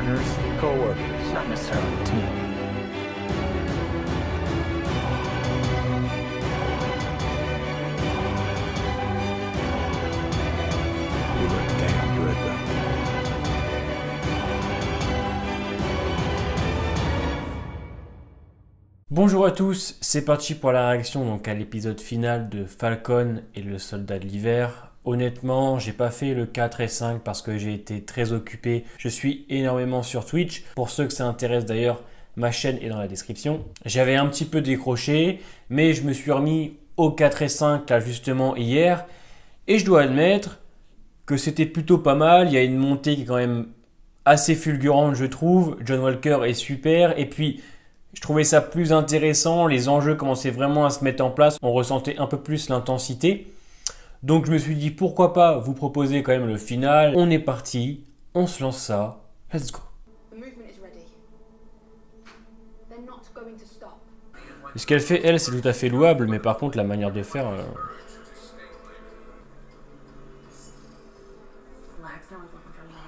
partners, Co-workers. not necessarily a team. You look damn good, though. Bonjour à tous, c'est parti pour la réaction donc à l'épisode final de Falcon et le soldat de l'hiver. Honnêtement, j'ai pas fait le 4 et 5 parce que j'ai été très occupé. Je suis énormément sur Twitch. Pour ceux que ça intéresse d'ailleurs, ma chaîne est dans la description. J'avais un petit peu décroché, mais je me suis remis au 4 et 5 là justement hier. Et je dois admettre que c'était plutôt pas mal. Il y a une montée qui est quand même assez fulgurante, je trouve. John Walker est super. Et puis, je trouvais ça plus intéressant. Les enjeux commençaient vraiment à se mettre en place. On ressentait un peu plus l'intensité. Donc, je me suis dit, pourquoi pas vous proposer quand même le final. On est parti. On se lance ça. Let's go. The movement is ready. They're not going to stop. Ce qu'elle fait, elle, c'est tout à fait louable. Mais par contre, la manière de faire...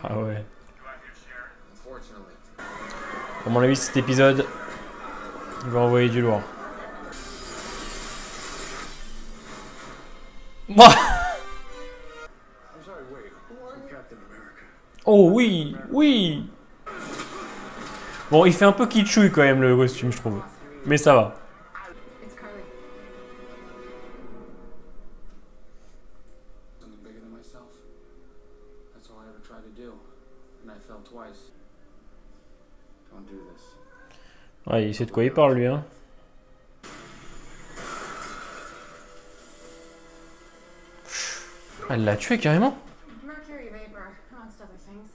Ah ouais. À mon avis, cet épisode, il va envoyer du lourd. Moi. Oh oui, oui. Bon, il fait un peu kitschouille quand même le costume, je trouve. Mais ça va. It's Carly. Something bigger than myself. That's all I ever tried to do. And I fell twice. Don't do this. Ouais, il sait de quoi il parle, lui, hein. Elle l'a tué carrément. Mercury vapor, amongst other things.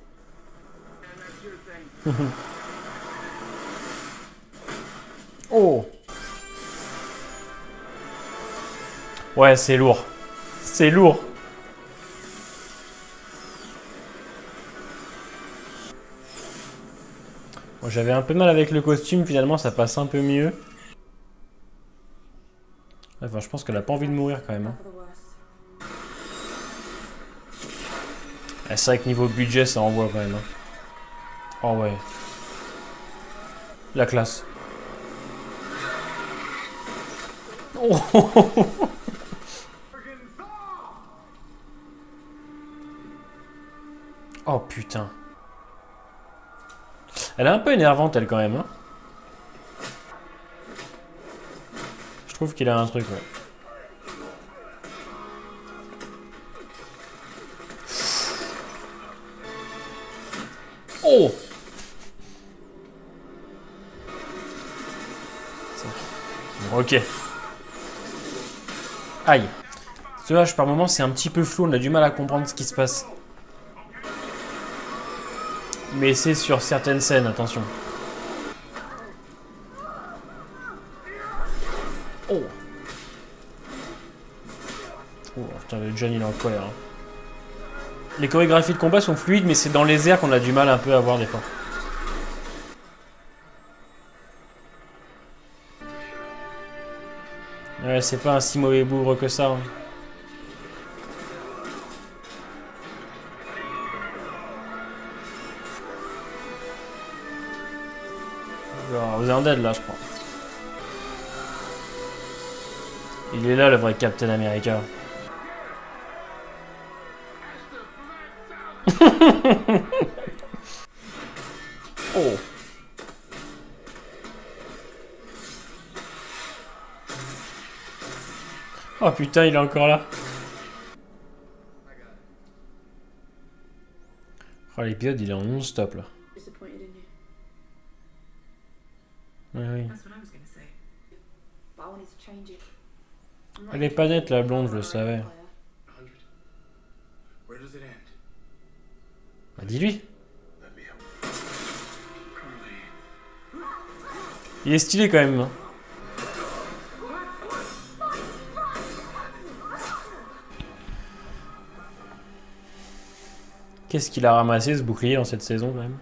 Oh. Ouais, c'est lourd. C'est lourd. Bon, j'avais un peu mal avec le costume, finalement ça passe un peu mieux. Enfin, je pense qu'elle a pas envie de mourir quand même. Hein. For the worst. Ah, c'est vrai que niveau budget, ça envoie quand même. Hein. Oh ouais. La classe. Oh. Oh putain. Elle est un peu énervante elle quand même. Hein. Je trouve qu'il a un truc, ouais. Oh. Bon, ok. Aïe. Ce match par moment c'est un petit peu flou, on a du mal à comprendre ce qui se passe. Mais c'est sur certaines scènes, attention. Oh. Oh putain, le John il est en colère. Hein. Les chorégraphies de combat sont fluides, mais c'est dans les airs qu'on a du mal un peu à voir des fois. Ouais, c'est pas un si mauvais bougre que ça. Hein. Vous êtes en dead là, je crois. Il est là, le vrai Captain America. Oh. Oh putain, il est encore là. Oh, l'épisode, il est en non-stop là. Disappointed in you. Oui, oui. That's what I was going to say. But I wanted to change it. I'm not Elle est pas nette, la blonde, je le savais. 100. Where does it end? Bah, dis-lui. Let me help. Il est stylé quand même. Hein. Qu'est-ce qu'il a ramassé ce bouclier dans cette saison quand même?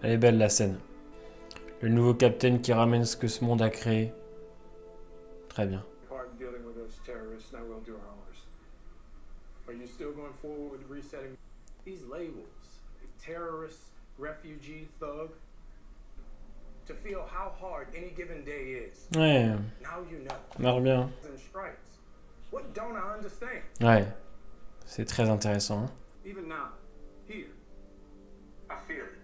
Elle est belle la scène. Le nouveau capitaine qui ramène ce que ce monde a créé. Très bien. Hard dealing with those terrorists. Now we'll do ours. Are you still going forward with resetting these labels? Terrorist, refugee, thug. To feel how hard any given day is. Ouais, Now you know. ça marche bien. And stripes. What don't I understand? Ouais, c'est très intéressant. Hein. Even now, here, I feel it.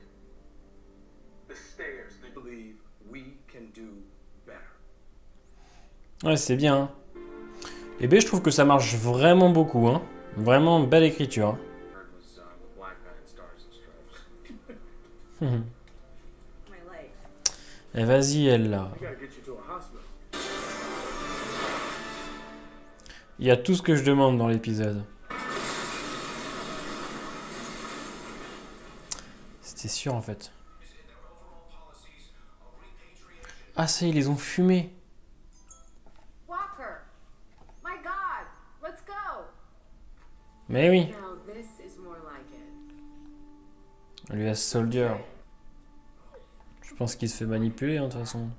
The stairs. They believe we can do better. Ouais, c'est bien. Hein. Et ben, je trouve que ça marche vraiment beaucoup. Hein. Vraiment belle écriture. Hein. Was with black guy and stars and stripes. My leg. Et vas-y, elle là. We gotta get you to a hospital. Il y a tout ce que je demande dans l'épisode. C'était sûr en fait. Ah ça, ils les ont fumés. Walker! My God! Let's go! Mais oui. Now this is more like it. Lui, Soldier. Je pense qu'il se fait manipuler, hein, de toute façon.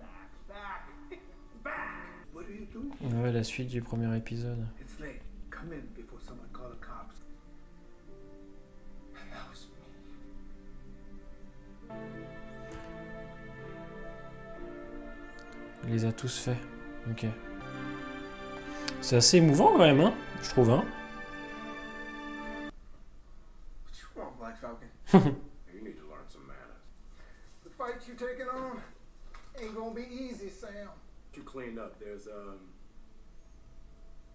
What are you doing? Ouais, la suite du premier épisode. It's late. Come in before someone call the cops. That was me. Il les a tous faits. Ok. C'est assez émouvant quand même, hein, je trouve. Hein. What's wrong, Black Falcon? You need to learn some manners. The fight you taking on ain't gonna be easy, Sam. You cleaned up. There's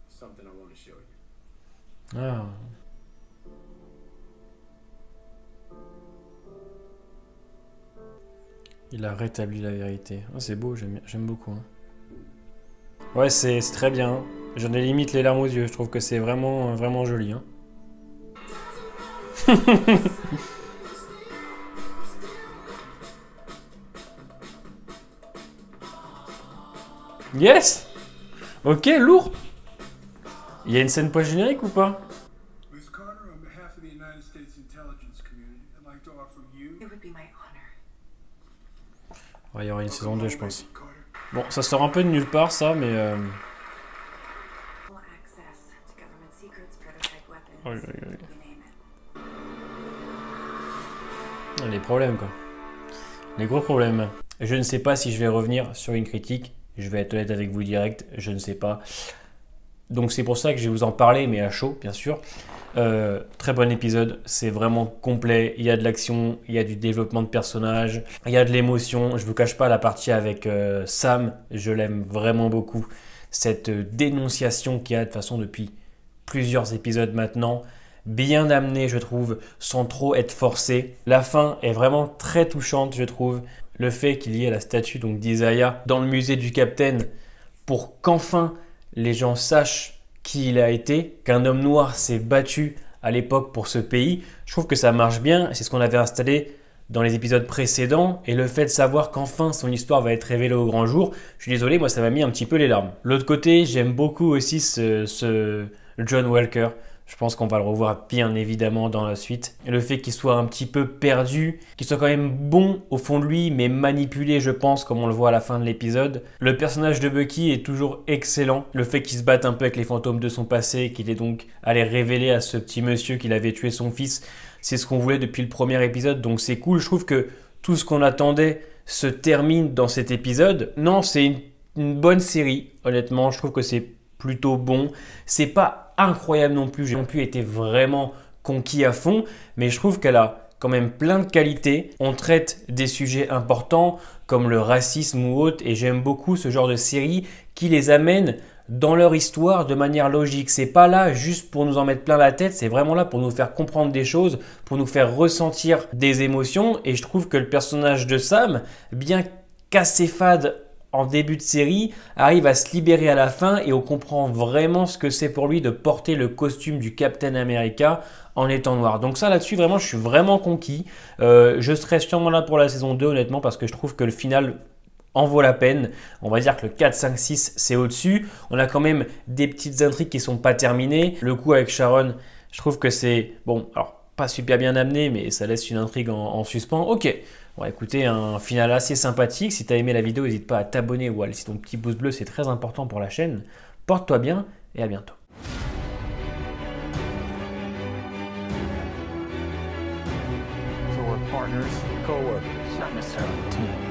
something I want to show you. Ah. Il a rétabli la vérité. Oh, c'est beau, j'aime beaucoup. Hein. Ouais, c'est très bien. Hein. J'en ai limite les larmes aux yeux. Je trouve que c'est vraiment, vraiment joli. Hein. Yes! Ok, lourd! Il y a une scène post-générique ou pas? Miss Carter, on behalf of the United States intelligence community, I'd like to offer you. It would be my honor. Ouais, il y aura une saison 2, je pense. Carter. Bon, ça sort un peu de nulle part, ça, mais... Full access to government secrets, prototype weapons. Aïe, aïe, aïe. You name it. Les problèmes, quoi. Les gros problèmes. Je ne sais pas si je vais revenir sur une critique. Je vais être honnête avec vous direct, je ne sais pas. Donc c'est pour ça que je vais vous en parler, mais à chaud, bien sûr. Très bon épisode, c'est vraiment complet. Il y a de l'action, il y a du développement de personnages, il y a de l'émotion. Je ne vous cache pas la partie avec Sam, je l'aime vraiment beaucoup. Cette dénonciation qu'il y a de toute façon depuis plusieurs épisodes maintenant. Bien amené, je trouve, sans trop être forcé. La fin est vraiment très touchante, je trouve. Le fait qu'il y ait la statue d'Isaiah dans le musée du Capitaine pour qu'enfin les gens sachent qui il a été, qu'un homme noir s'est battu à l'époque pour ce pays. Je trouve que ça marche bien. C'est ce qu'on avait installé dans les épisodes précédents. Et le fait de savoir qu'enfin son histoire va être révélée au grand jour, je suis désolé, moi ça m'a mis un petit peu les larmes. L'autre côté, j'aime beaucoup aussi ce John Walker. Je pense qu'on va le revoir bien évidemment dans la suite. Et le fait qu'il soit un petit peu perdu, qu'il soit quand même bon au fond de lui, mais manipulé, je pense, comme on le voit à la fin de l'épisode. Le personnage de Bucky est toujours excellent. Le fait qu'il se batte un peu avec les fantômes de son passé, qu'il est donc allé révéler à ce petit monsieur qu'il avait tué son fils, c'est ce qu'on voulait depuis le premier épisode, donc c'est cool. Je trouve que tout ce qu'on attendait se termine dans cet épisode. Non, c'est une bonne série, honnêtement. Je trouve que c'est plutôt bon. C'est pas incroyable non plus, j'ai non plus été vraiment conquis à fond, mais je trouve qu'elle a quand même plein de qualités. On traite des sujets importants comme le racisme ou autre, et j'aime beaucoup ce genre de série qui les amène dans leur histoire de manière logique. C'est pas là juste pour nous en mettre plein la tête, c'est vraiment là pour nous faire comprendre des choses, pour nous faire ressentir des émotions, et je trouve que le personnage de Sam, bien qu'assez fade en début de série, arrive à se libérer à la fin et on comprend vraiment ce que c'est pour lui de porter le costume du Captain America en étant noir. Donc ça là-dessus, vraiment, je suis vraiment conquis. Je serai sûrement là pour la saison 2, honnêtement, parce que je trouve que le final en vaut la peine. On va dire que le 4, 5, 6, c'est au-dessus. On a quand même des petites intrigues qui ne sont pas terminées. Le coup avec Sharon, je trouve que c'est... Bon, alors... pas super bien amené, mais ça laisse une intrigue en suspens. Ok, bon écoutez, un final assez sympathique. Si tu as aimé la vidéo, n'hésite pas à t'abonner ou à laisser ton petit pouce bleu, c'est très important pour la chaîne. Porte-toi bien et à bientôt. So we're partners, co-workers, not necessarily a team.